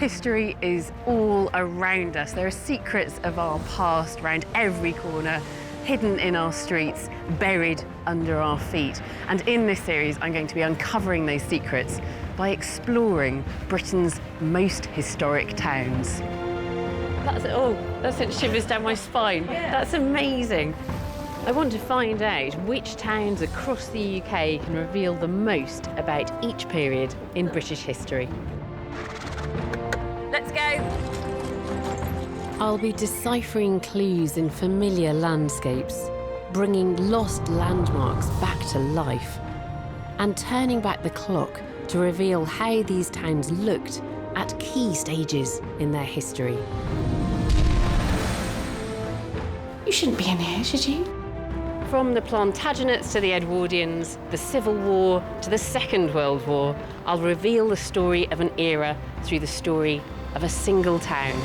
History is all around us. There are secrets of our past around every corner, hidden in our streets, buried under our feet. And in this series, I'm going to be uncovering those secrets by exploring Britain's most historic towns. That sent shivers down my spine. Yeah. That's amazing. I want to find out which towns across the UK can reveal the most about each period in British history. Let's go. I'll be deciphering clues in familiar landscapes, bringing lost landmarks back to life, and turning back the clock to reveal how these towns looked at key stages in their history. You shouldn't be in here, should you? From the Plantagenets to the Edwardians, the Civil War to the Second World War, I'll reveal the story of an era through the story of a single town.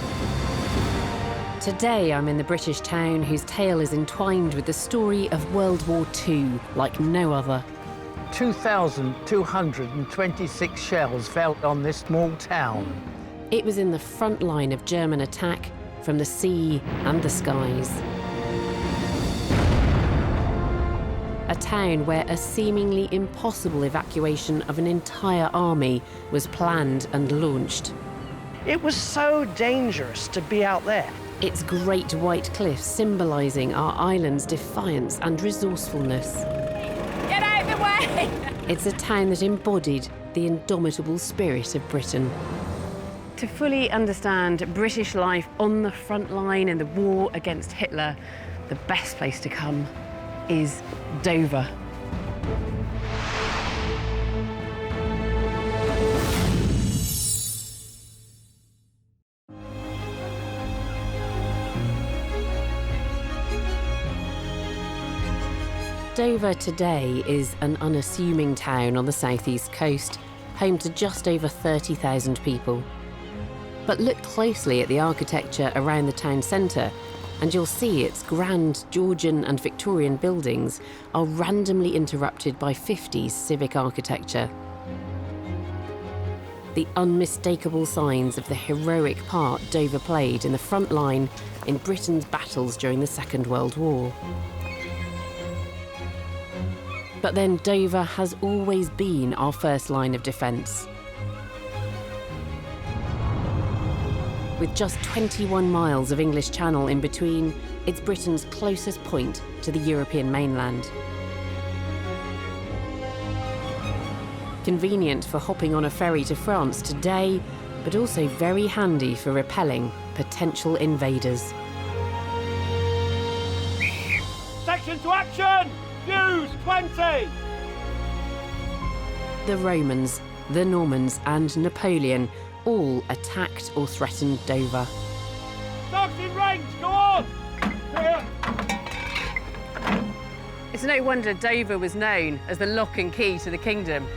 Today, I'm in the British town whose tale is entwined with the story of World War II like no other. 2,226 shells fell on this small town. It was in the front line of German attack from the sea and the skies. A town where a seemingly impossible evacuation of an entire army was planned and launched. It was so dangerous to be out there. Its great white cliffs symbolising our island's defiance and resourcefulness. Get out of the way! It's a town that embodied the indomitable spirit of Britain. To fully understand British life on the front line in the war against Hitler, the best place to come is Dover. Dover today is an unassuming town on the southeast coast, home to just over 30,000 people. But look closely at the architecture around the town centre, and you'll see its grand Georgian and Victorian buildings are randomly interrupted by 50s civic architecture. The unmistakable signs of the heroic part Dover played in the front line in Britain's battles during the Second World War. But then Dover has always been our first line of defence. With just 21 miles of English Channel in between, it's Britain's closest point to the European mainland. Convenient for hopping on a ferry to France today, but also very handy for repelling potential invaders. Section to action! Fuse 20! The Romans, the Normans and Napoleon all attacked or threatened Dover. Dogs in range, go on! It's no wonder Dover was known as the lock and key to the kingdom.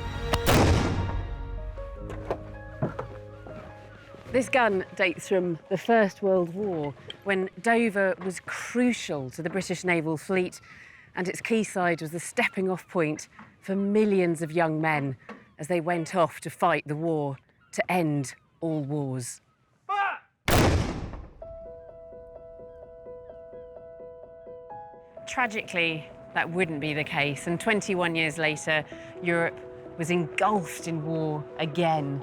This gun dates from the First World War, when Dover was crucial to the British naval fleet, and its quayside was the stepping-off point for millions of young men as they went off to fight the war to end all wars. Tragically, that wouldn't be the case, and 21 years later, Europe was engulfed in war again,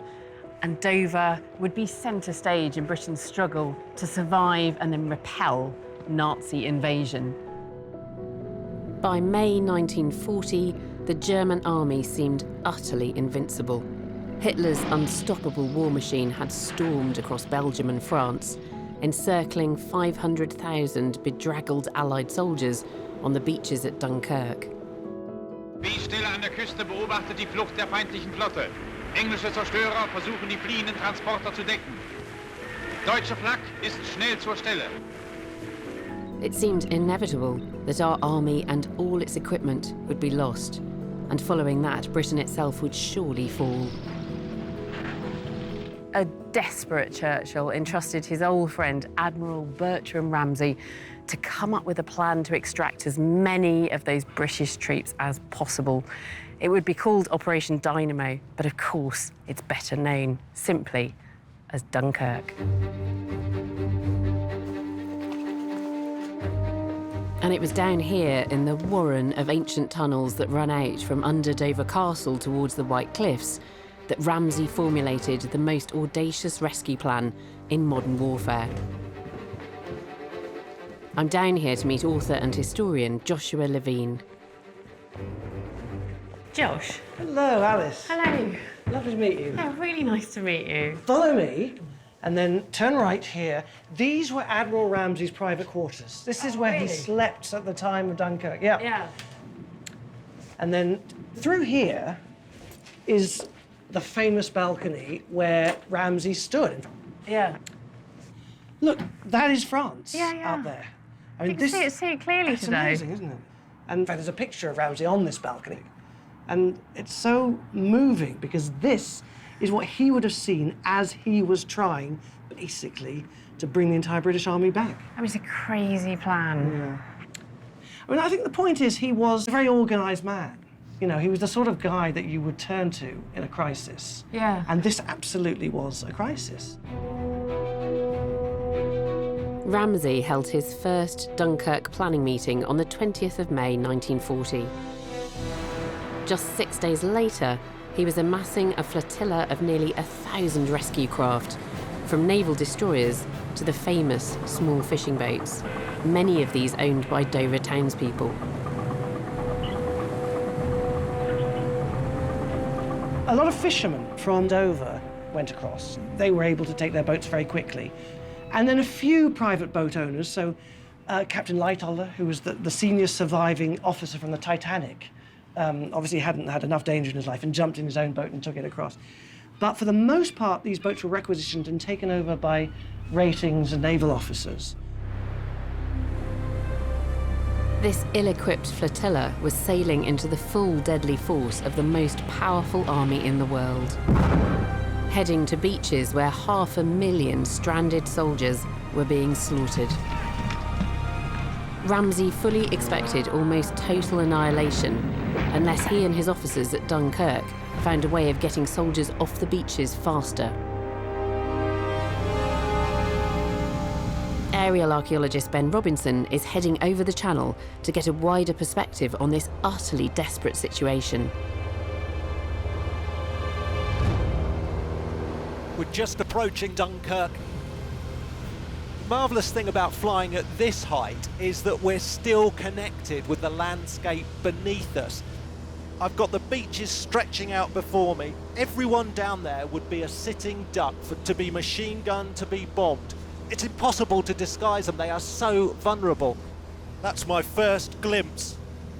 and Dover would be centre stage in Britain's struggle to survive and then repel Nazi invasion. By May 1940, the German army seemed utterly invincible. Hitler's unstoppable war machine had stormed across Belgium and France, encircling 500,000 bedraggled Allied soldiers on the beaches at Dunkirk. Stille an der Küste beobachtet die Flucht der feindlichen Flotte. Englische Zerstörer versuchen die fliehenden Transporter zu decken. Deutsche Flak ist schnell zur Stelle. It seemed inevitable that our army and all its equipment would be lost, and following that, Britain itself would surely fall. A desperate Churchill entrusted his old friend, Admiral Bertram Ramsay, to come up with a plan to extract as many of those British troops as possible. It would be called Operation Dynamo, but of course, it's better known simply as Dunkirk. And it was down here in the warren of ancient tunnels that run out from under Dover Castle towards the White Cliffs that Ramsay formulated the most audacious rescue plan in modern warfare. I'm down here to meet author and historian Joshua Levine. Josh. Hello, Alice. Hello. Lovely to meet you. Yeah, really nice to meet you. Follow me, and then turn right here. These were Admiral Ramsay's private quarters. This is where he slept at the time of Dunkirk. Yeah. Yeah. And then through here is the famous balcony where Ramsay stood. Yeah. Look, that is France Yeah. up there. I mean, You can see it clearly it's today. amazing, isn't it? And in fact, there's a picture of Ramsay on this balcony. And it's so moving because this is what he would have seen as he was trying, basically, to bring the entire British Army back. I mean, it's a crazy plan. Yeah. I mean, I think the point is he was a very organised man. You know, he was the sort of guy that you would turn to in a crisis. Yeah. And this absolutely was a crisis. Ramsay held his first Dunkirk planning meeting on the 20th of May 1940. Just 6 days later, he was amassing a flotilla of nearly 1,000 rescue craft, from naval destroyers to the famous small fishing boats, many of these owned by Dover townspeople. A lot of fishermen from Dover went across. They were able to take their boats very quickly. And then a few private boat owners, so Captain Lightoller, who was the senior surviving officer from the Titanic, obviously hadn't had enough danger in his life and jumped in his own boat and took it across. But for the most part, these boats were requisitioned and taken over by ratings and naval officers. This ill-equipped flotilla was sailing into the full deadly force of the most powerful army in the world, heading to beaches where 500,000 stranded soldiers were being slaughtered. Ramsay fully expected almost total annihilation unless he and his officers at Dunkirk found a way of getting soldiers off the beaches faster. Aerial archaeologist Ben Robinson is heading over the channel to get a wider perspective on this utterly desperate situation. We're just approaching Dunkirk. The marvellous thing about flying at this height is that we're still connected with the landscape beneath us. I've got the beaches stretching out before me. Everyone down there would be a sitting duck, to be machine gunned, to be bombed. It's impossible to disguise them, they are so vulnerable. That's my first glimpse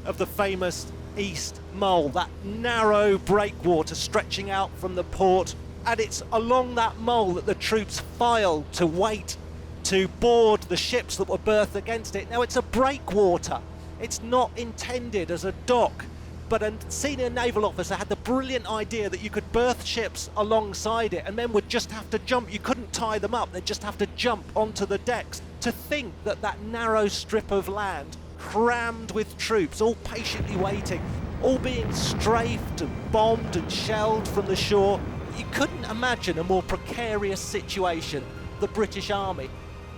of the famous East Mole, that narrow breakwater stretching out from the port. And it's along that mole that the troops filed to wait to board the ships that were berthed against it. Now, it's a breakwater. It's not intended as a dock. But a senior naval officer had the brilliant idea that you could berth ships alongside it and men would just have to jump. You couldn't tie them up, they'd just have to jump onto the decks. To think that that narrow strip of land, crammed with troops, all patiently waiting, all being strafed and bombed and shelled from the shore, you couldn't imagine a more precarious situation. The British Army,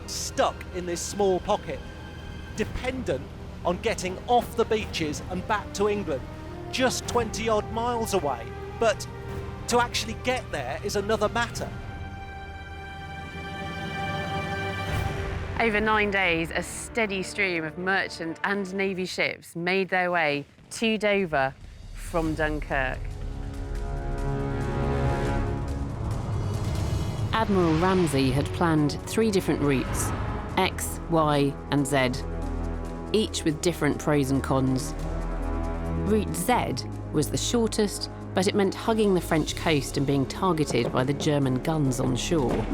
stuck in this small pocket, dependent on getting off the beaches and back to England, just 20 odd miles away. But to actually get there is another matter. Over 9 days, a steady stream of merchant and navy ships made their way to Dover from Dunkirk. Admiral Ramsay had planned 3 different routes, X, Y, and Z, each with different pros and cons. Route Z was the shortest, but it meant hugging the French coast and being targeted by the German guns on shore.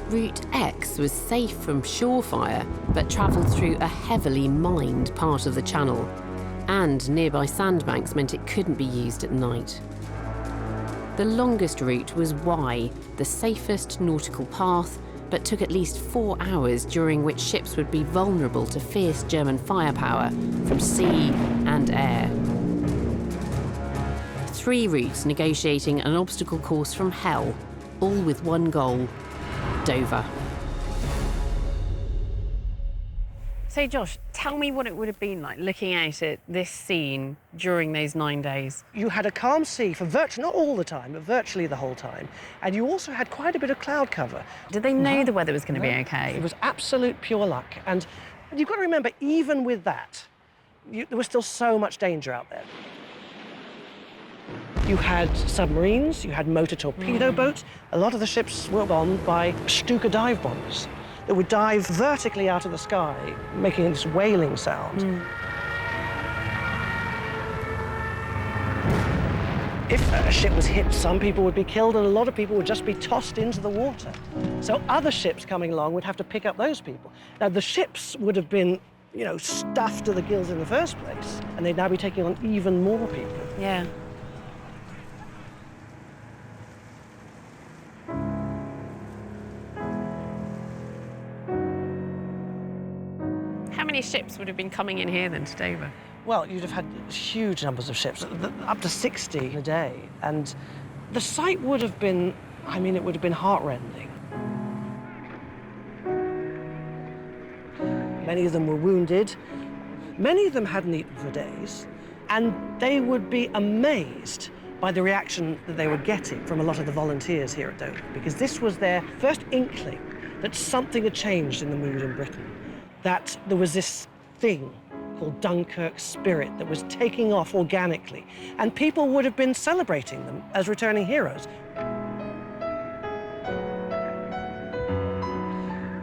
Route X was safe from shore fire, but travelled through a heavily mined part of the channel, and nearby sandbanks meant it couldn't be used at night. The longest route was Y, the safest nautical path, but took at least 4 hours, during which ships would be vulnerable to fierce German firepower from sea and air. 3 routes negotiating an obstacle course from hell, all with one goal: Dover. So Josh, tell me what it would have been like looking out at this scene during those 9 days. You had a calm sea for virtually, not all the time, but virtually the whole time. And you also had quite a bit of cloud cover. Did they know the weather was going to be okay? It was absolute pure luck. And you've got to remember, even with that, there was still so much danger out there. You had submarines, you had motor torpedo boats. A lot of the ships were bombed by Stuka dive bombers that would dive vertically out of the sky, making this wailing sound. If a ship was hit, some people would be killed and a lot of people would just be tossed into the water. So other ships coming along would have to pick up those people. Now, the ships would have been, you know, stuffed to the gills in the first place, and they'd now be taking on even more people. Yeah. How many ships would have been coming in here then to Dover? Well, you'd have had huge numbers of ships, up to 60 a day. And the sight would have been, I mean, it would have been heartrending. Many of them were wounded. Many of them hadn't eaten for days. And they would be amazed by the reaction that they were getting from a lot of the volunteers here at Dover, because this was their first inkling that something had changed in the mood in Britain, that there was this thing called Dunkirk spirit that was taking off organically, and people would have been celebrating them as returning heroes.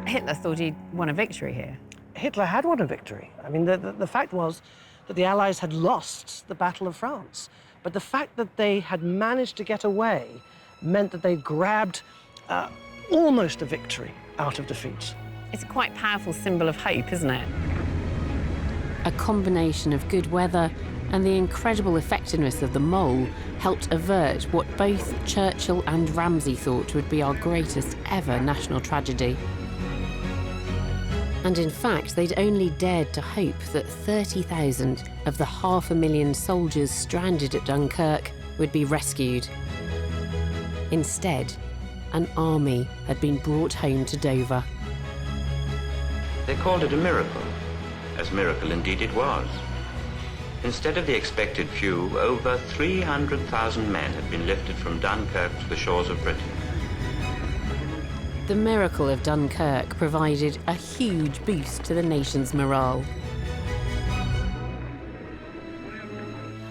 Hitler thought he'd won a victory here. Hitler had won a victory. I mean, the fact was that the Allies had lost the Battle of France, but the fact that they had managed to get away meant that they grabbed almost a victory out of defeat. It's a quite powerful symbol of hope, isn't it? A combination of good weather and the incredible effectiveness of the mole helped avert what both Churchill and Ramsay thought would be our greatest ever national tragedy. And in fact, they'd only dared to hope that 30,000 of the 500,000 soldiers stranded at Dunkirk would be rescued. Instead, an army had been brought home to Dover. They called it a miracle, as miracle indeed it was. Instead of the expected few, over 300,000 men had been lifted from Dunkirk to the shores of Britain. The miracle of Dunkirk provided a huge boost to the nation's morale.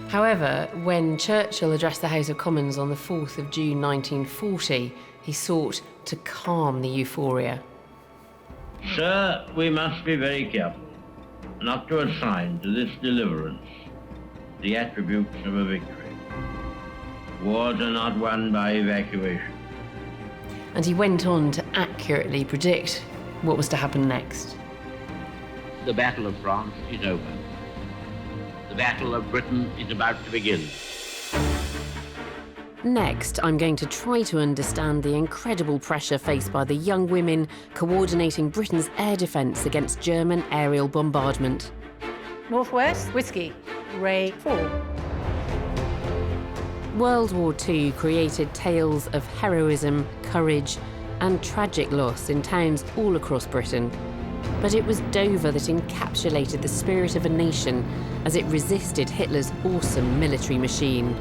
However, when Churchill addressed the House of Commons on the 4th of June 1940, he sought to calm the euphoria. Sir, we must be very careful not to assign to this deliverance the attributes of a victory. Wars are not won by evacuation. And he went on to accurately predict what was to happen next. The Battle of France is over. The Battle of Britain is about to begin. Next, I'm going to try to understand the incredible pressure faced by the young women coordinating Britain's air defence against German aerial bombardment. Northwest, whiskey, Ray 4. World War II created tales of heroism, courage, and tragic loss in towns all across Britain. But it was Dover that encapsulated the spirit of a nation as it resisted Hitler's awesome military machine.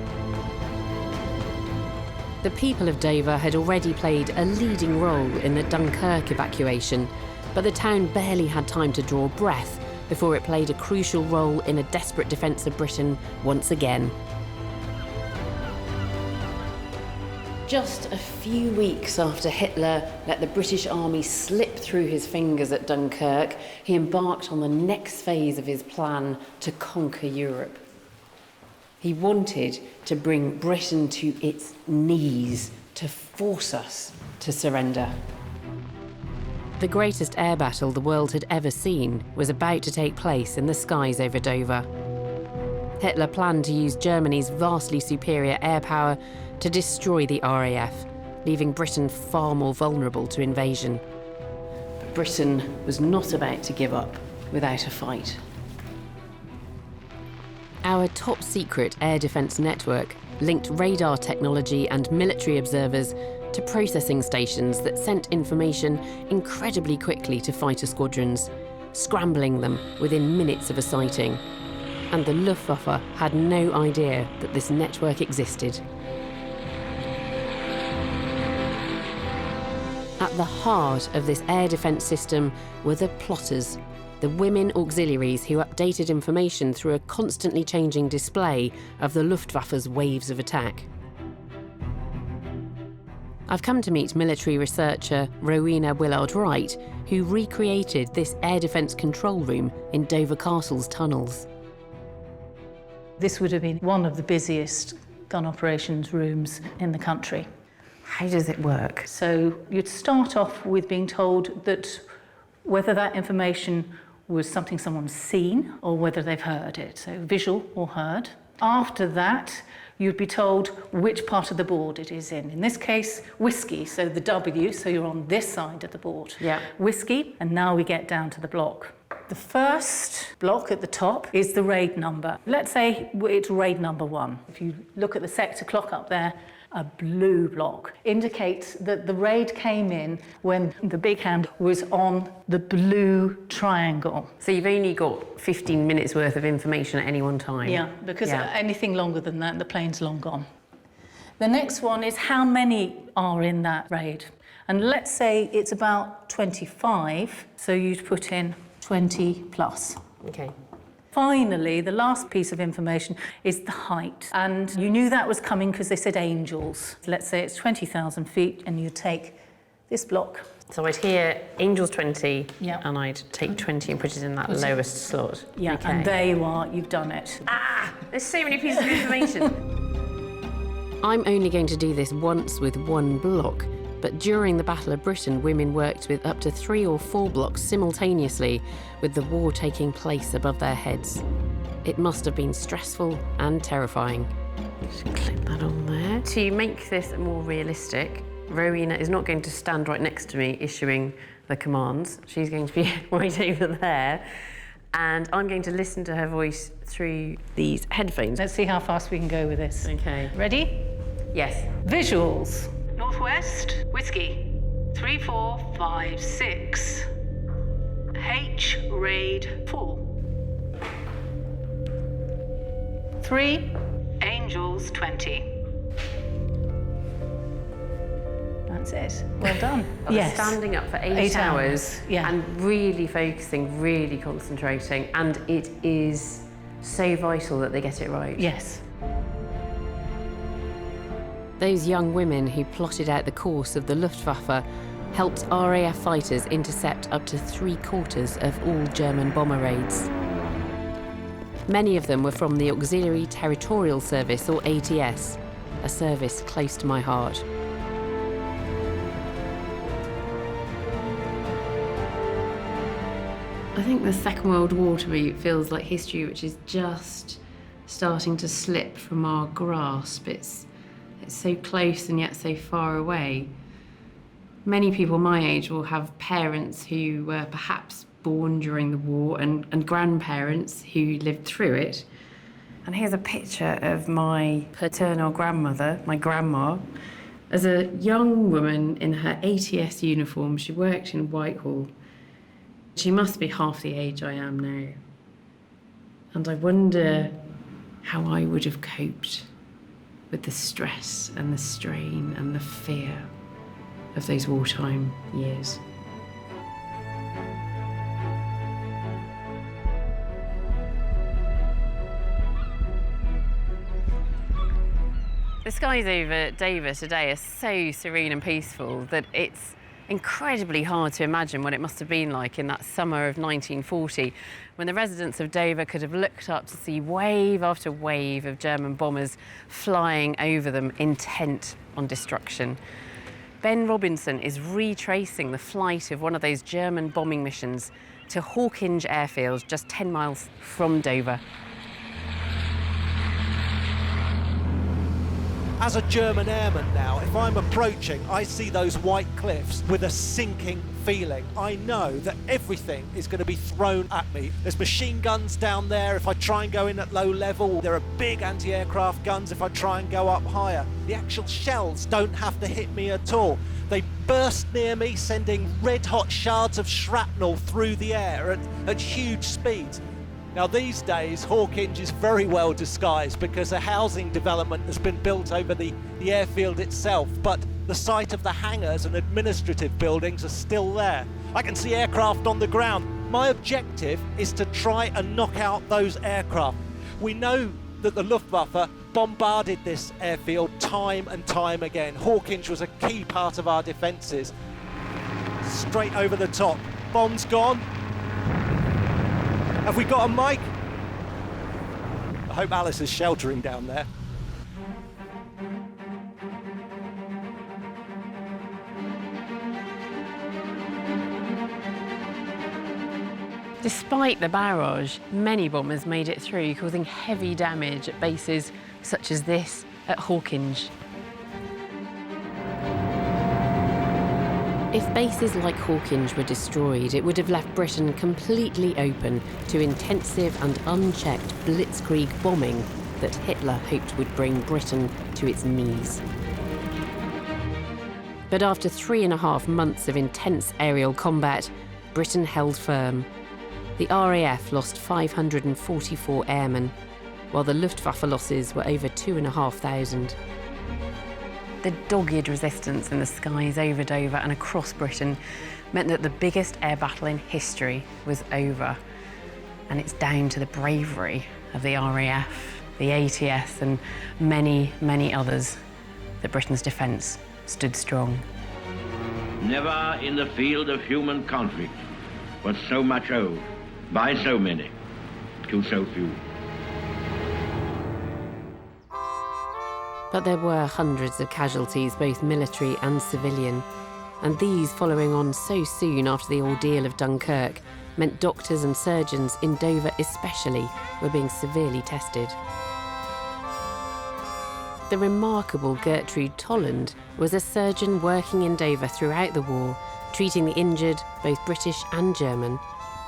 The people of Dover had already played a leading role in the Dunkirk evacuation, but the town barely had time to draw breath before it played a crucial role in a desperate defence of Britain once again. Just a few weeks after Hitler let the British Army slip through his fingers at Dunkirk, he embarked on the next phase of his plan to conquer Europe. He wanted to bring Britain to its knees, to force us to surrender. The greatest air battle the world had ever seen was about to take place in the skies over Dover. Hitler planned to use Germany's vastly superior air power to destroy the RAF, leaving Britain far more vulnerable to invasion. But Britain was not about to give up without a fight. Our top-secret air defence network linked radar technology and military observers to processing stations that sent information incredibly quickly to fighter squadrons, scrambling them within minutes of a sighting. And the Luftwaffe had no idea that this network existed. At the heart of this air defence system were the plotters, the women auxiliaries who updated information through a constantly changing display of the Luftwaffe's waves of attack. I've come to meet military researcher Rowena Willard-Wright, who recreated this air defence control room in Dover Castle's tunnels. This would have been one of the busiest gun operations rooms in the country. How does it work? So you'd start off with being told that whether that information was something someone's seen or whether they've heard it, so visual or heard. After that, you'd be told which part of the board it is in. In this case, whiskey, so the W, so you're on this side of the board. Yeah. Whiskey, and now we get down to the block. The first block at the top is the raid number. Let's say it's raid number 1. If you look at the sector clock up there, a blue block indicates that the raid came in when the big hand was on the blue triangle. So you've only got 15 minutes worth of information at any one time? Yeah, because anything longer than that, the plane's long gone. The next one is how many are in that raid. And let's say it's about 25, so you'd put in 20 plus. Okay. Finally, the last piece of information is the height. And you knew that was coming because they said angels. Let's say it's 20,000 feet and you take this block. So I'd hear Angels 20, Yeah. and I'd take 20 and put it in that lowest slot. Yeah, Okay. and there you are, you've done it. There's so many pieces of information. I'm only going to do this once with one block, but during the Battle of Britain, women worked with up to 3 or 4 blocks simultaneously, with the war taking place above their heads. It must have been stressful and terrifying. Just clip that on there. To make this more realistic, Rowena is not going to stand right next to me issuing the commands. She's going to be right over there. And I'm going to listen to her voice through these headphones. Let's see how fast we can go with this. Okay. Ready? Yes. Visuals. Northwest, whiskey. 3456. H, raid 4. 3, Angels 20. That's it. Well done. Yes. Standing up for 8 hours Yeah. and really focusing, really concentrating, and it is so vital that they get it right. Yes. Those young women who plotted out the course of the Luftwaffe helped RAF fighters intercept up to 3/4 of all German bomber raids. Many of them were from the Auxiliary Territorial Service, or ATS, a service close to my heart. I think the Second World War to me feels like history which is just starting to slip from our grasp. It's so close and yet so far away. Many people my age will have parents who were perhaps born during the war and grandparents who lived through it. And here's a picture of my paternal grandmother, my grandma. As a young woman in her ATS uniform, she worked in Whitehall. She must be half the age I am now. And I wonder how I would have coped with the stress and the strain and the fear of those wartime years. The skies over Dover today are so serene and peaceful that it's incredibly hard to imagine what it must have been like in that summer of 1940, when the residents of Dover could have looked up to see wave after wave of German bombers flying over them, intent on destruction. Ben Robinson is retracing the flight of one of those German bombing missions to Hawkinge Airfield, just 10 miles from Dover. As a German airman now, if I'm approaching, I see those white cliffs with a sinking feeling. I know that everything is going to be thrown at me. There's machine guns down there if I try and go in at low level. There are big anti-aircraft guns if I try and go up higher. The actual shells don't have to hit me at all. They burst near me, sending red-hot shards of shrapnel through the air at huge speeds. Now, these days, Hawkinge is very well disguised because a housing development has been built over the airfield itself, but the site of the hangars and administrative buildings are still there. I can see aircraft on the ground. My objective is to try and knock out those aircraft. We know that the Luftwaffe bombarded this airfield time and time again. Hawkinge was a key part of our defences. Straight over the top. Bombs gone. Have we got a mic? I hope Alice is sheltering down there. Despite the barrage, many bombers made it through, causing heavy damage at bases such as this at Hawkinge. If bases like Hawkinge were destroyed, it would have left Britain completely open to intensive and unchecked blitzkrieg bombing that Hitler hoped would bring Britain to its knees. But after 3.5 months of intense aerial combat, Britain held firm. The RAF lost 544 airmen, while the Luftwaffe losses were over 2,500. The dogged resistance in the skies over Dover and across Britain meant that the biggest air battle in history was over. And it's down to the bravery of the RAF, the ATS, and many, many others that Britain's defence stood strong. Never in the field of human conflict was so much owed by so many to so few. But there were hundreds of casualties, both military and civilian, and these following on so soon after the ordeal of Dunkirk meant doctors and surgeons in Dover especially were being severely tested. The remarkable Gertrude Tolland was a surgeon working in Dover throughout the war, treating the injured, both British and German,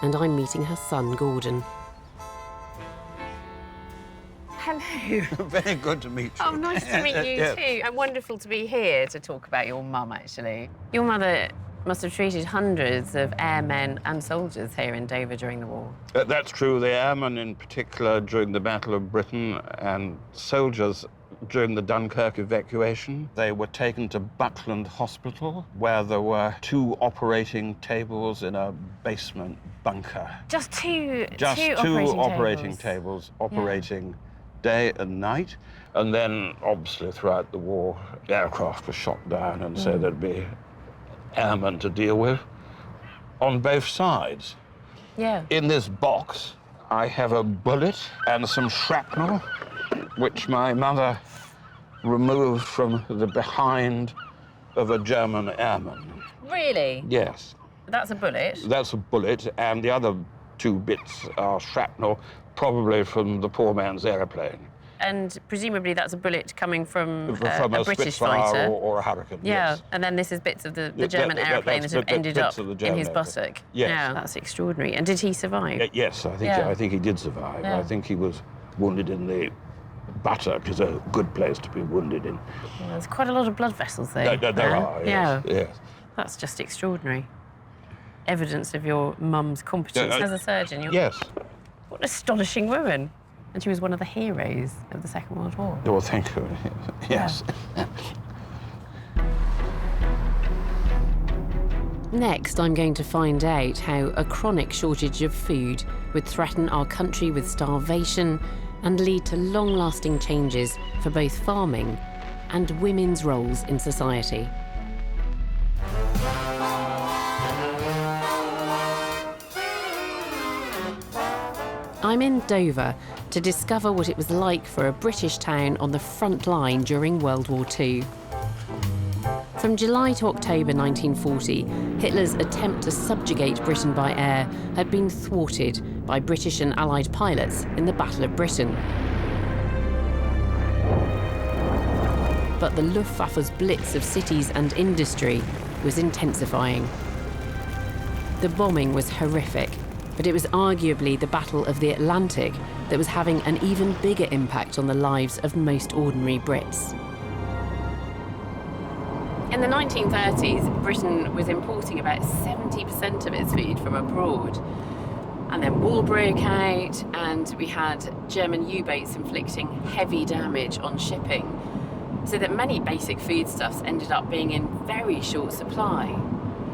and I'm meeting her son, Gordon. Hello. Very good to meet you. Oh, nice to meet you Yes. too. And wonderful to be here to talk about your mum, actually. Your mother must have treated hundreds of airmen and soldiers here in Dover during the war. That's true. The airmen in particular during the Battle of Britain and soldiers during the Dunkirk evacuation. They were taken to Buckland Hospital, where there were 2 operating tables in a basement bunker. Just two operating tables operating day and night. And then, obviously, throughout the war, aircraft were shot down, and so there'd be airmen to deal with on both sides. Yeah. In this box, I have a bullet and some shrapnel, which my mother removed from the behind of a German airman. Really? Yes. That's a bullet? That's a bullet, and the other 2 bits are shrapnel, probably from the poor man's aeroplane. And presumably that's a bullet coming from a British Spitfire fighter. or a Hurricane, Yeah, yes. and then this is bits of the German aeroplane that have ended up in his buttock. Yes. Yeah, that's extraordinary. And did he survive? Yes, I think he did survive. Yeah. I think he was wounded in the buttock, is a good place to be wounded in. Well, there's quite a lot of blood vessels there. There are, yes. Yeah. Yes. That's just extraordinary. Evidence of your mum's competence as a surgeon. Yes. What an astonishing woman. And she was one of the heroes of the Second World War. Oh, thank you. Yes. Next, I'm going to find out how a chronic shortage of food would threaten our country with starvation and lead to long-lasting changes for both farming and women's roles in society. I'm in Dover to discover what it was like for a British town on the front line during World War II. From July to October 1940, Hitler's attempt to subjugate Britain by air had been thwarted by British and Allied pilots in the Battle of Britain. But the Luftwaffe's blitz of cities and industry was intensifying. The bombing was horrific, but it was arguably the Battle of the Atlantic that was having an even bigger impact on the lives of most ordinary Brits. In the 1930s, Britain was importing about 70% of its food from abroad. And then war broke out, and we had German U-boats inflicting heavy damage on shipping, so that many basic foodstuffs ended up being in very short supply.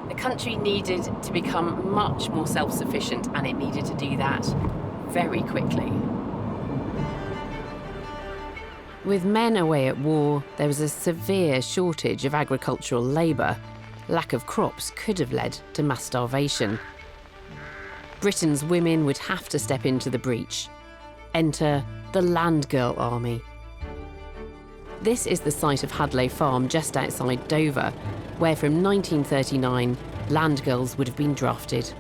The country needed to become much more self-sufficient, and it needed to do that very quickly. With men away at war, there was a severe shortage of agricultural labour. Lack of crops could have led to mass starvation. Britain's women would have to step into the breach. Enter the Land Girl Army. This is the site of Hadlow Farm just outside Dover, where from 1939, land girls would have been drafted.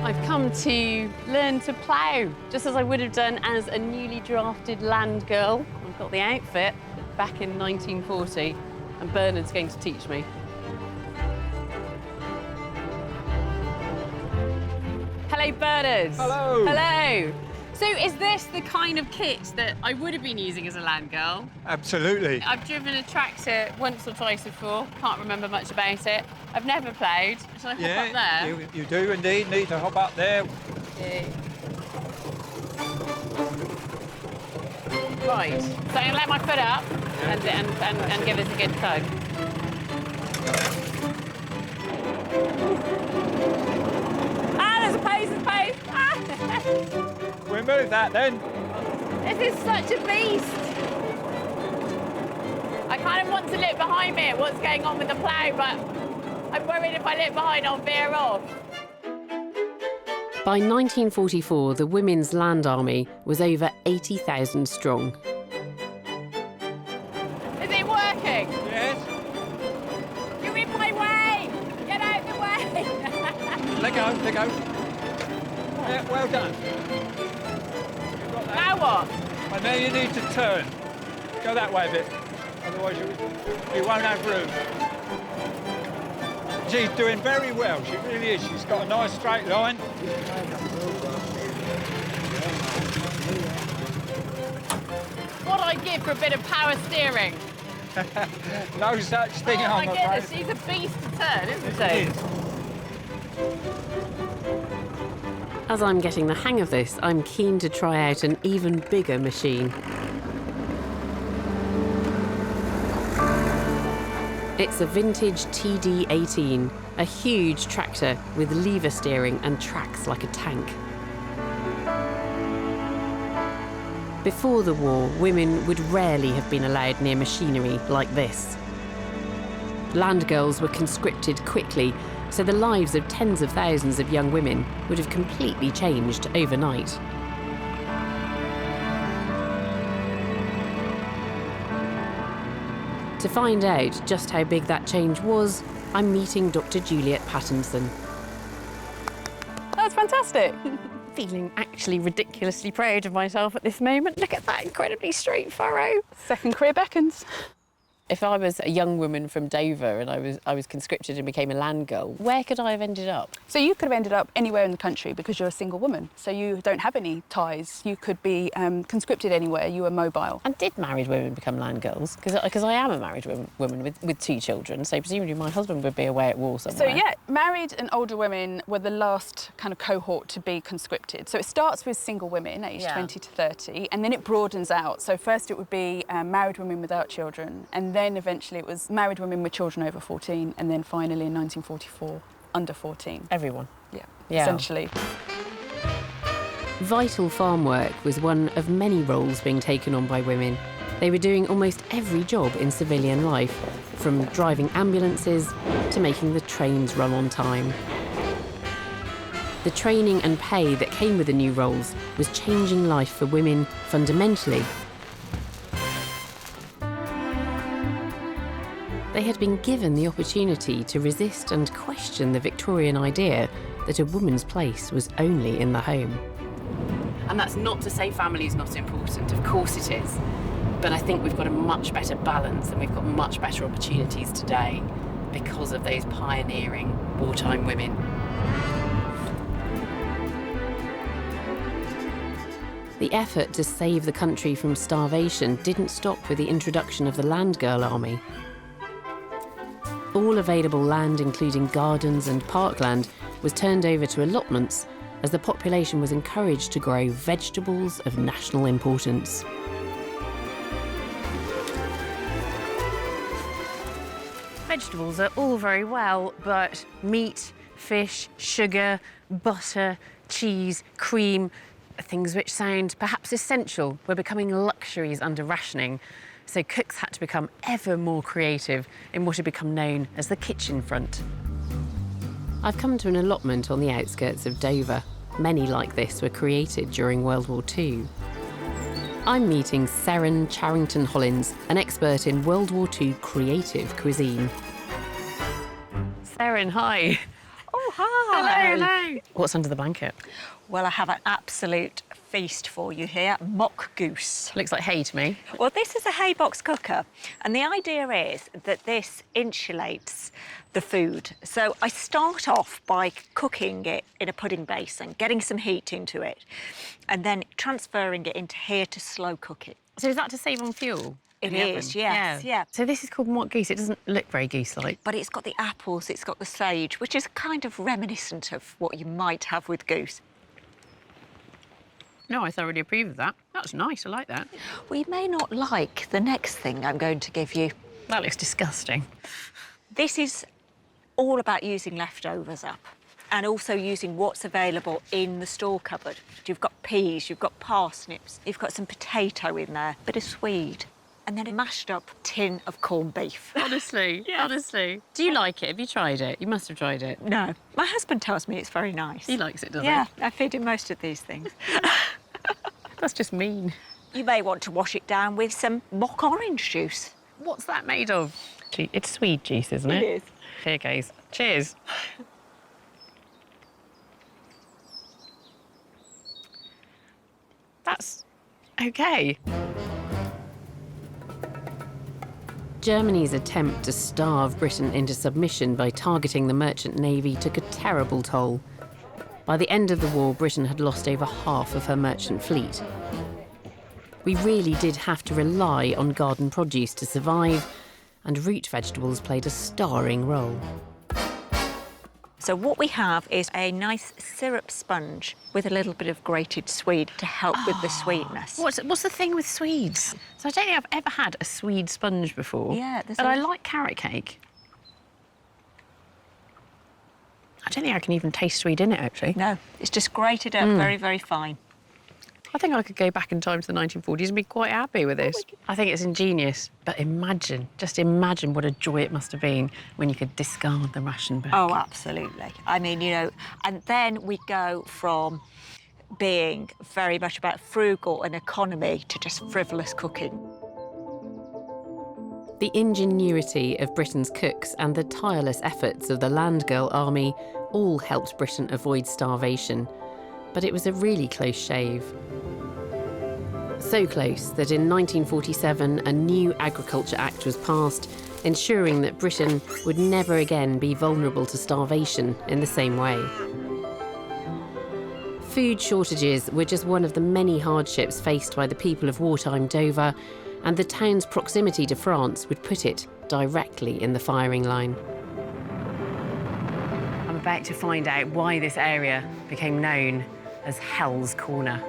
I've come to learn to plough, just as I would have done as a newly drafted land girl. I've got the outfit back in 1940, and Bernard's going to teach me. Hello, Bernard. Hello. Hello. So is this the kind of kit that I would have been using as a land girl? Absolutely. I've driven a tractor once or twice before, can't remember much about it. I've never ploughed. Shall I hop up there? You do indeed need to hop up there. Yeah. Right, so I'm going to let my foot up and give this a good tug. There's a pace, there's a pace. We'll move that then. This is such a beast. I kind of want to look behind me at what's going on with the plough, but I'm worried if I look behind, I'll veer off. By 1944, the Women's Land Army was over 80,000 strong. Is it working? Yes. You're in my way! Get out of the way! Let go, let go. Yeah, well done. Now what? And now you need to turn. Go that way a bit. Otherwise you won't have room. She's doing very well, she really is. She's got a nice straight line. What I give for a bit of power steering? No such thing, oh my I'm goodness, afraid. she's a beast to turn, isn't she? It is. As I'm getting the hang of this, I'm keen to try out an even bigger machine. It's a vintage TD-18, a huge tractor with lever steering and tracks like a tank. Before the war, women would rarely have been allowed near machinery like this. Land girls were conscripted quickly, so the lives of tens of thousands of young women would have completely changed overnight. To find out just how big that change was, I'm meeting Dr. Juliet Pattinson. That's fantastic. Feeling actually ridiculously proud of myself at this moment. Look at that incredibly straight furrow. Second career beckons. If I was a young woman from Dover and I was conscripted and became a land girl, where could I have ended up? So you could have ended up anywhere in the country because you're a single woman. So you don't have any ties. You could be conscripted anywhere. You were mobile. And did married women become land girls? Because I am a married woman with 2 children, so presumably my husband would be away at war somewhere. So yeah, married and older women were the last kind of cohort to be conscripted. So it starts with single women, aged 20 to 30, and then it broadens out. So first it would be married women without children, and then eventually it was married women with children over 14, and then finally in 1944, under 14. Everyone. Yeah, essentially. Vital farm work was one of many roles being taken on by women. They were doing almost every job in civilian life, from driving ambulances to making the trains run on time. The training and pay that came with the new roles was changing life for women fundamentally. They had been given the opportunity to resist and question the Victorian idea that a woman's place was only in the home. And that's not to say family is not important, of course it is. But I think we've got a much better balance and we've got much better opportunities today because of those pioneering wartime women. The effort to save the country from starvation didn't stop with the introduction of the Land Girl Army. All available land, including gardens and parkland, was turned over to allotments as the population was encouraged to grow vegetables of national importance. Vegetables are all very well, but meat, fish, sugar, butter, cheese, cream, things which sound perhaps essential, were becoming luxuries under rationing. So cooks had to become ever more creative in what had become known as the kitchen front. I've come to an allotment on the outskirts of Dover. Many like this were created during World War II. I'm meeting Seren Charrington-Hollins, an expert in World War II creative cuisine. Seren, hi. Oh, hi. Hello, hello. What's under the blanket? Well, I have an absolute feast for you here, mock goose. Looks like hay to me. Well, this is a hay box cooker, and the idea is that this insulates the food. So I start off by cooking it in a pudding basin, getting some heat into it, and then transferring it into here to slow cook it. So is that to save on fuel? It is, yes, yeah. So this is called mock goose. It doesn't look very goose-like. But it's got the apples, it's got the sage, which is kind of reminiscent of what you might have with goose. No, I thoroughly approve of that. That's nice, I like that. Well, you may not like the next thing I'm going to give you. That looks disgusting. This is all about using leftovers up and also using what's available in the store cupboard. You've got peas, you've got parsnips, you've got some potato in there, a bit of swede, and then a mashed up tin of corned beef. Honestly, Yeah. honestly. Do you like it? Have you tried it? You must have tried it. No, my husband tells me it's very nice. He likes it, doesn't Yeah, I feed him most of these things. he? That's just mean. You may want to wash it down with some mock orange juice. What's that made of? It's swede juice, isn't it? It is. Here goes. Cheers. That's okay. Germany's attempt to starve Britain into submission by targeting the merchant navy took a terrible toll. By the end of the war, Britain had lost over half of her merchant fleet. We really did have to rely on garden produce to survive, and root vegetables played a starring role. So what we have is a nice syrup sponge with a little bit of grated swede to help with the sweetness. What's the thing with swedes? So I don't think I've ever had a swede sponge before. Yeah, but I like carrot cake. I don't think I can even taste swede in it, actually. No, it's just grated up very, very fine. I think I could go back in time to the 1940s and be quite happy with this. I think it's ingenious, but just imagine what a joy it must have been when you could discard the ration book. Oh, absolutely. I mean, you know, and then we go from being very much about frugal and economy to just frivolous cooking. The ingenuity of Britain's cooks and the tireless efforts of the Land Girl Army all helped Britain avoid starvation. But it was a really close shave. So close that in 1947 a new Agriculture Act was passed, ensuring that Britain would never again be vulnerable to starvation in the same way. Food shortages were just one of the many hardships faced by the people of wartime Dover, and the town's proximity to France would put it directly in the firing line. I'm about to find out why this area became known as Hell's Corner.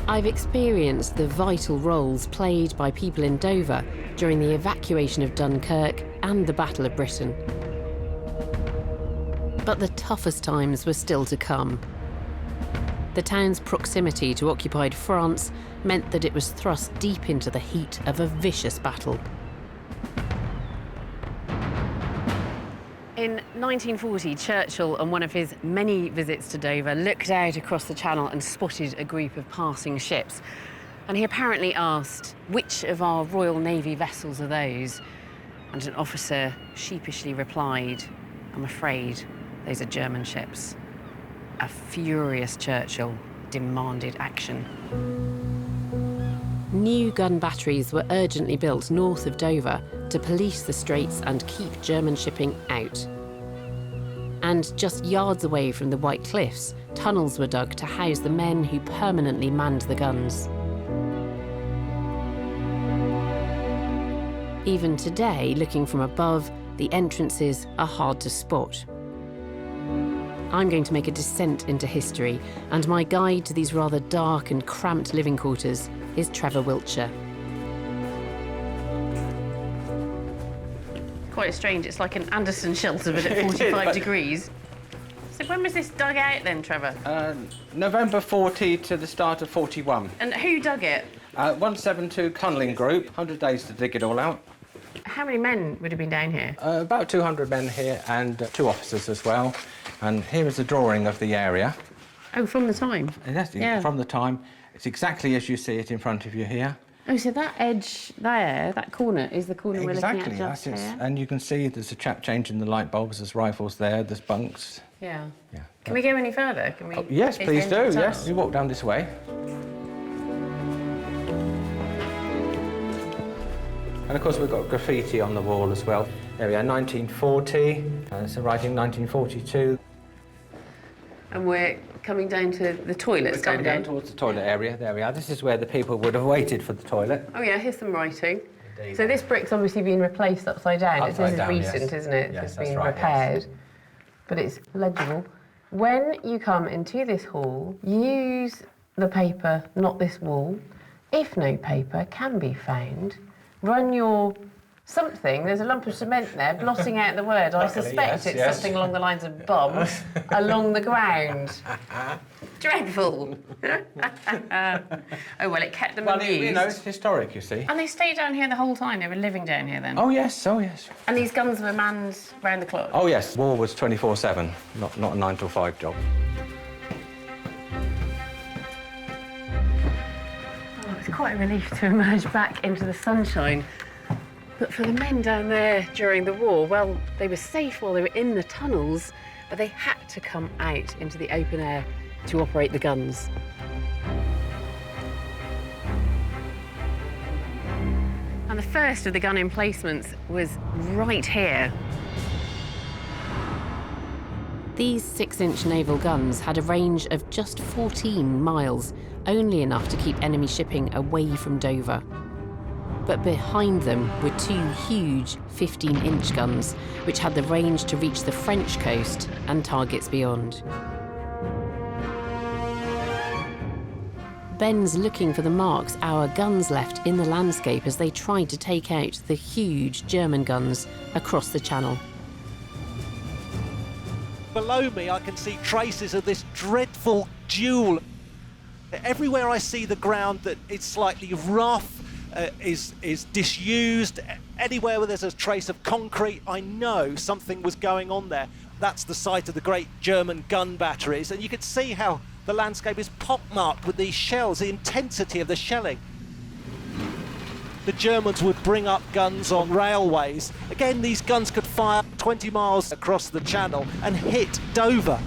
I've experienced the vital roles played by people in Dover during the evacuation of Dunkirk and the Battle of Britain. But the toughest times were still to come. The town's proximity to occupied France meant that it was thrust deep into the heat of a vicious battle. In 1940, Churchill, on one of his many visits to Dover, looked out across the channel and spotted a group of passing ships. And he apparently asked, "Which of our Royal Navy vessels are those?" And an officer sheepishly replied, "I'm afraid those are German ships." A furious Churchill demanded action. New gun batteries were urgently built north of Dover to police the straits and keep German shipping out. And just yards away from the White Cliffs, tunnels were dug to house the men who permanently manned the guns. Even today, looking from above, the entrances are hard to spot. I'm going to make a descent into history, and my guide to these rather dark and cramped living quarters is Trevor Wiltshire. Quite strange, it's like an Anderson shelter, but at 45 degrees. So when was this dug out then, Trevor? November 40 to the start of 41. And who dug it? 172 Cunling Group, 100 days to dig it all out. How many men would have been down here? About 200 men here and 2 officers as well. And here is a drawing of the area. Oh, from the time? Yes, Yeah. from the time. It's exactly as you see it in front of you here. Oh, so that edge there, that corner, is the corner we're looking at Exactly, just that's it. here? And you can see there's a chap changing the light bulbs, there's rifles there, there's bunks. Yeah. Yeah. Can we go any further? Can we? Yes, is the please end do, of the yes. tunnel? You walk down this way. And of course we've got graffiti on the wall as well. There we are, 1940, so writing 1942. And we're coming down to the toilets We're coming down down here. towards the toilet area, there we are. This is where the people would have waited for the toilet. Oh yeah, here's some writing. Indeed. So this brick's obviously been replaced upside down. Upside This down, is recent, yes. isn't it? Yes, It's that's been right, repaired. yes. But it's legible. When you come into this hall, use the paper, not this wall. If no paper can be found, run your something, there's a lump of cement there, blotting out the word. I Luckily, suspect it's yes. something along the lines of bum along the ground. Dreadful. Oh, well, it kept them Well, amused. you know, it's historic, you see. And they stayed down here the whole time? They were living down here then? Oh, yes, oh, yes. And these guns were manned round the clock? Oh, yes, war was 24/7, not a 9 till 5 job. Oh, it's quite a relief to emerge back into the sunshine. But for the men down there during the war, well, they were safe while they were in the tunnels, but they had to come out into the open air to operate the guns. And the first of the gun emplacements was right here. These 6-inch naval guns had a range of just 14 miles, only enough to keep enemy shipping away from Dover. But behind them were 2 huge 15-inch guns, which had the range to reach the French coast and targets beyond. Ben's looking for the marks our guns left in the landscape as they tried to take out the huge German guns across the channel. Below me, I can see traces of this dreadful duel. Everywhere I see the ground that it's slightly rough, is disused, anywhere where there's a trace of concrete, I know something was going on there. That's the site of the great German gun batteries, and you can see how the landscape is pockmarked with these shells, the intensity of the shelling. The Germans would bring up guns on railways. Again, these guns could fire 20 miles across the channel and hit Dover.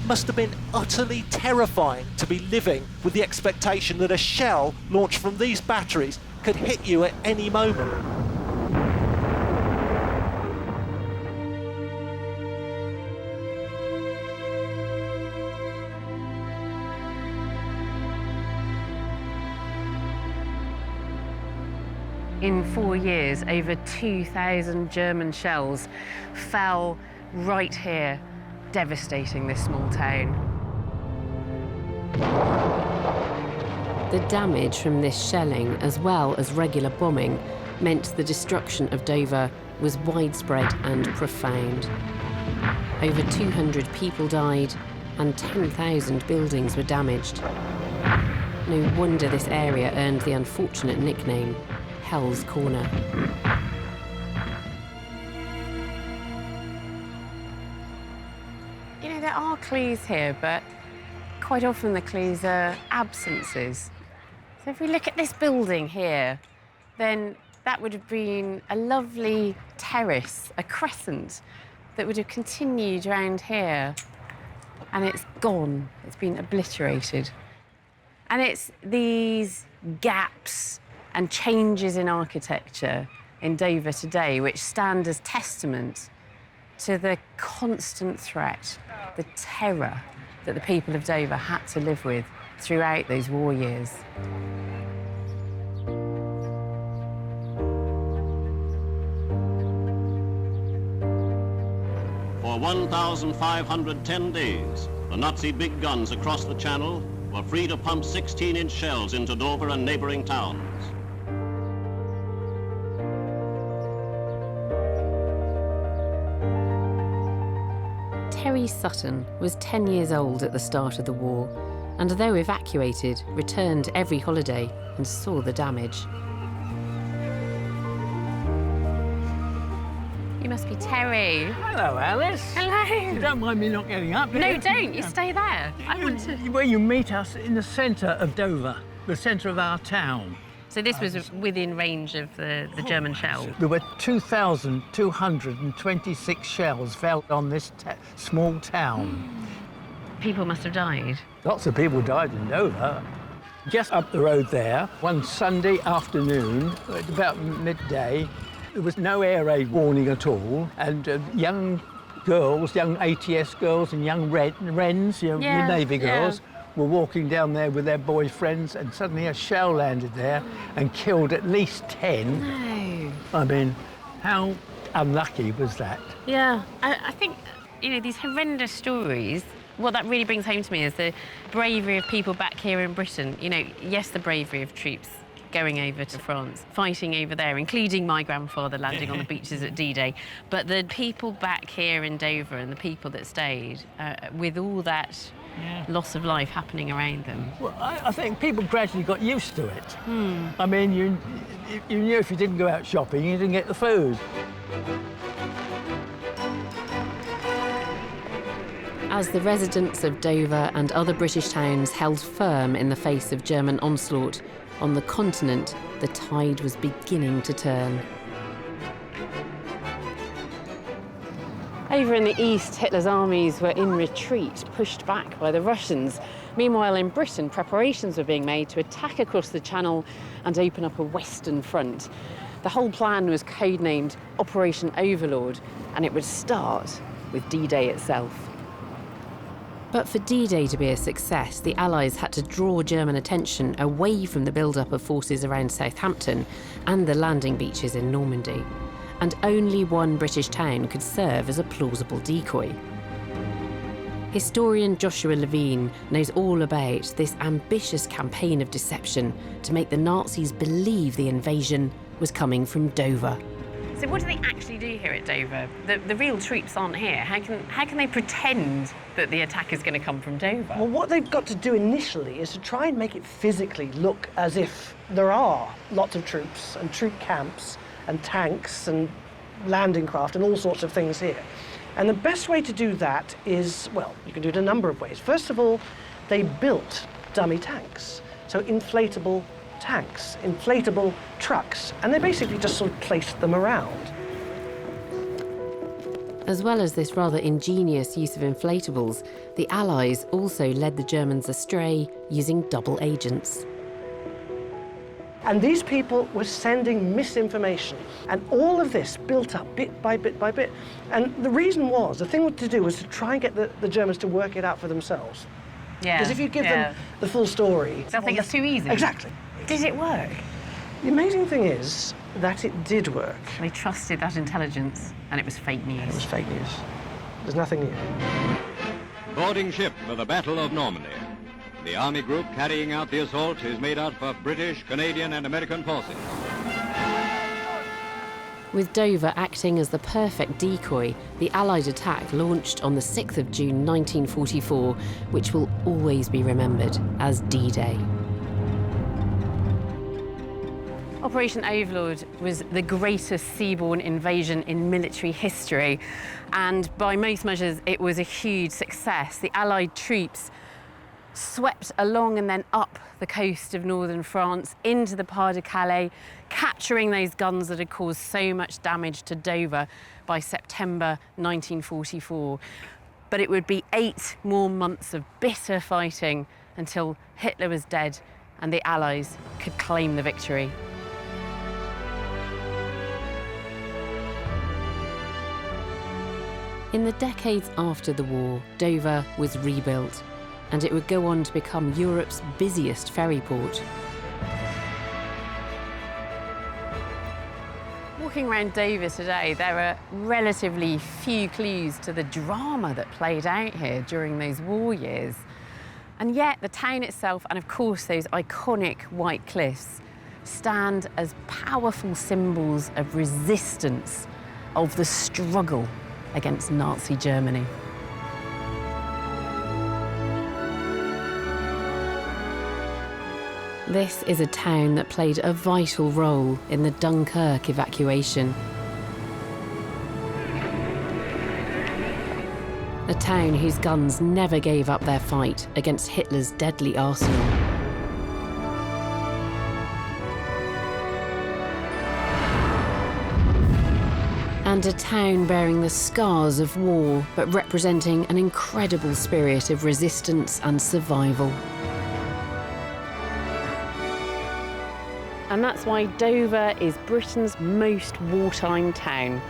Must have been utterly terrifying to be living with the expectation that a shell launched from these batteries could hit you at any moment. In 4 years, over 2,000 German shells fell right here, devastating this small town. The damage from this shelling, as well as regular bombing, meant the destruction of Dover was widespread and profound. Over 200 people died and 10,000 buildings were damaged. No wonder this area earned the unfortunate nickname, Hell's Corner. You know, there are clues here, but quite often the clues are absences. So if we look at this building here, then that would have been a lovely terrace, a crescent, that would have continued around here. and it's gone. It's been obliterated. And it's these gaps and changes in architecture in Dover today which stand as testament to the constant threat, the terror that the people of Dover had to live with throughout those war years. For 1,510 days, the Nazi big guns across the Channel were free to pump 16-inch shells into Dover and neighboring towns. Terry Sutton was 10 years old at the start of the war, and though evacuated, returned every holiday and saw the damage. You must be Terry. Hello, Alice. Hello. You don't mind me not getting up, do No, you? don't. You stay there. I want to... Well, you meet us in the centre of Dover, the centre of our town. So this was within range of the German shell? There were 2,226 shells fell on this small town. People must have died. Lots of people died in Dover. Just up the road there, one Sunday afternoon, at about midday, there was no air raid warning at all, and young girls, young ATS girls and young Wrens, the Navy girls, were walking down there with their boyfriends, and suddenly a shell landed there and killed at least 10. No. I mean, how unlucky was that? Yeah, I think, you know, these horrendous stories, what that really brings home to me is the bravery of people back here in Britain. You know, yes, the bravery of troops going over to France, fighting over there, including my grandfather landing on the beaches at D-Day. But the people back here in Dover and the people that stayed, with all that loss of life happening around them. Well, I think people gradually got used to it. I mean, you knew if you didn't go out shopping, you didn't get the food. As the residents of Dover and other British towns held firm in the face of German onslaught, on the continent, the tide was beginning to turn. Over in the east, Hitler's armies were in retreat, pushed back by the Russians. Meanwhile, in Britain, preparations were being made to attack across the Channel and open up a western front. The whole plan was codenamed Operation Overlord, and it would start with D-Day itself. But for D-Day to be a success, the Allies had to draw German attention away from the build-up of forces around Southampton and the landing beaches in Normandy. And only one British town could serve as a plausible decoy. Historian Joshua Levine knows all about this ambitious campaign of deception to make the Nazis believe the invasion was coming from Dover. So what do they actually do here at Dover? The real troops aren't here. How can they pretend that the attack is going to come from Dover? Well, what they've got to do initially is to try and make it physically look as if there are lots of troops and troop camps and tanks and landing craft and all sorts of things here. And the best way to do that is, well, you can do it a number of ways. First of all, they built dummy tanks, so inflatable tanks, inflatable trucks, and they basically just sort of placed them around. As well as this rather ingenious use of inflatables, the Allies also led the Germans astray using double agents. And these people were sending misinformation, and all of this built up bit by bit by bit. And the reason was, the thing to do was to try and get the Germans to work it out for themselves. Yeah. Because if you give them the full story... They'll think it's too easy. Exactly. Did it work? The amazing thing is that it did work. They trusted that intelligence, and it was fake news. It was fake news. There's nothing new. Boarding ship for the Battle of Normandy. The army group carrying out the assault is made up of British, Canadian and American forces. With Dover acting as the perfect decoy, the Allied attack launched on the 6th of June 1944, which will always be remembered as D-Day. Operation Overlord was the greatest seaborne invasion in military history, and by most measures it was a huge success. The Allied troops swept along and then up the coast of northern France into the Pas-de-Calais, capturing those guns that had caused so much damage to Dover by September 1944. But it would be 8 more months of bitter fighting until Hitler was dead and the Allies could claim the victory. In the decades after the war, Dover was rebuilt, and it would go on to become Europe's busiest ferry port. Walking around Dover today, there are relatively few clues to the drama that played out here during those war years. And yet the town itself, and of course those iconic white cliffs, stand as powerful symbols of resistance, of the struggle against Nazi Germany. This is a town that played a vital role in the Dunkirk evacuation. A town whose guns never gave up their fight against Hitler's deadly arsenal. And a town bearing the scars of war, but representing an incredible spirit of resistance and survival. And that's why Dover is Britain's most wartime town.